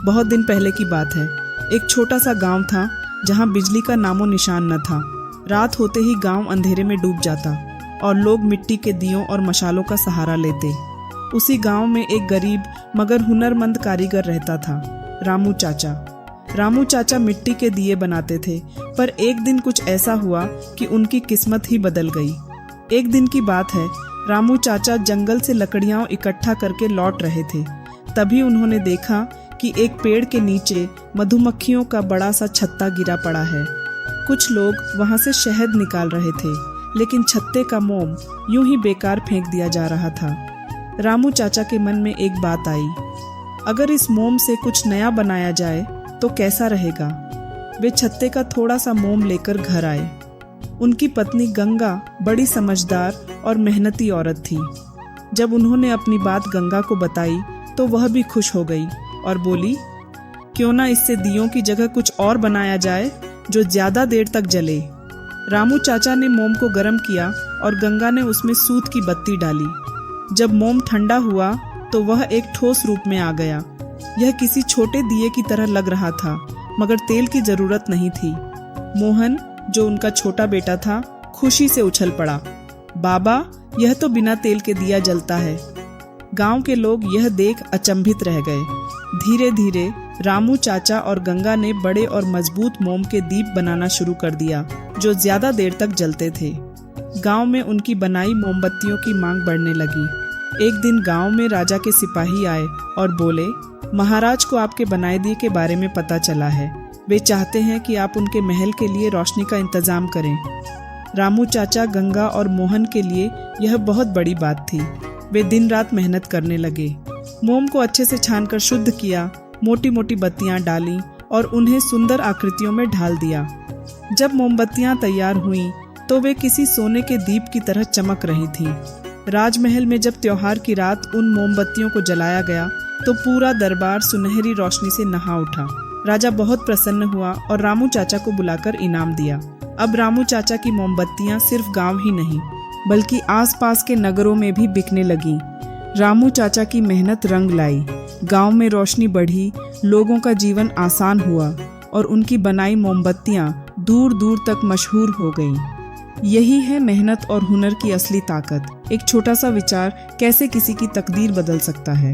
बहुत दिन पहले की बात है। एक छोटा सा गांव था जहां बिजली का नामो निशान न था। रात होते ही गांव अंधेरे में डूब जाता और लोग मिट्टी के दियों और मशालों का सहारा लेते। उसी गांव में एक गरीब मगर हुनरमंद कारीगर रहता था, रामू चाचा। रामू चाचा मिट्टी के दिए बनाते थे, पर एक दिन कुछ ऐसा हुआ कि उनकी किस्मत ही बदल गई। एक दिन की बात है, रामू चाचा जंगल से लकड़ियां इकट्ठा करके लौट रहे थे। तभी उन्होंने देखा कि एक पेड़ के नीचे मधुमक्खियों का बड़ा सा छत्ता गिरा पड़ा है। कुछ लोग वहां से शहद निकाल रहे थे, लेकिन छत्ते का मोम यूं ही बेकार फेंक दिया जा रहा था। रामू चाचा के मन में एक बात आई, अगर इस मोम से कुछ नया बनाया जाए तो कैसा रहेगा। वे छत्ते का थोड़ा सा मोम लेकर घर आए। उनकी पत्नी गंगा बड़ी समझदार और मेहनती औरत थी। जब उन्होंने अपनी बात गंगा को बताई तो वह भी खुश हो गई और बोली, क्यों ना इससे दियों की जगह कुछ और बनाया जाए जो ज्यादा देर तक जले। रामू चाचा ने मोम को गर्म किया और गंगा ने उसमें सूत की बत्ती डाली। जब मोम ठंडा हुआ तो वह एक ठोस रूप में आ गया। यह किसी छोटे दिए की तरह लग रहा था, मगर तेल की जरूरत नहीं थी। मोहन, जो उनका छोटा बेटा था, खुशी से उछल पड़ा, बाबा, यह तो बिना तेल के दिया जलता है। गांव के लोग यह देख अचंभित रह गए। धीरे धीरे रामू चाचा और गंगा ने बड़े और मजबूत मोम के दीप बनाना शुरू कर दिया, जो ज्यादा देर तक जलते थे। गांव में उनकी बनाई मोमबत्तियों की मांग बढ़ने लगी। एक दिन गांव में राजा के सिपाही आए और बोले, महाराज को आपके बनाए दिए के बारे में पता चला है। वे चाहते हैं कि आप उनके महल के लिए रोशनी का इंतजाम करें। रामू चाचा, गंगा और मोहन के लिए यह बहुत बड़ी बात थी। वे दिन रात मेहनत करने लगे। मोम को अच्छे से छानकर शुद्ध किया, मोटी मोटी बत्तियां डाली और उन्हें सुंदर आकृतियों में ढाल दिया। जब मोमबत्तियां तैयार हुईं तो वे किसी सोने के दीप की तरह चमक रही थीं। राजमहल में जब त्योहार की रात उन मोमबत्तियों को जलाया गया तो पूरा दरबार सुनहरी रोशनी से नहा उठा। राजा बहुत प्रसन्न हुआ और रामू चाचा को बुलाकर इनाम दिया। अब रामू चाचा की मोमबत्तियां सिर्फ गांव ही नहीं बल्कि आसपास के नगरों में भी बिकने लगी। रामू चाचा की मेहनत रंग लाई, गांव में रोशनी बढ़ी, लोगों का जीवन आसान हुआ और उनकी बनाई मोमबत्तियां दूर दूर तक मशहूर हो गईं। यही है मेहनत और हुनर की असली ताकत। एक छोटा सा विचार कैसे किसी की तकदीर बदल सकता है।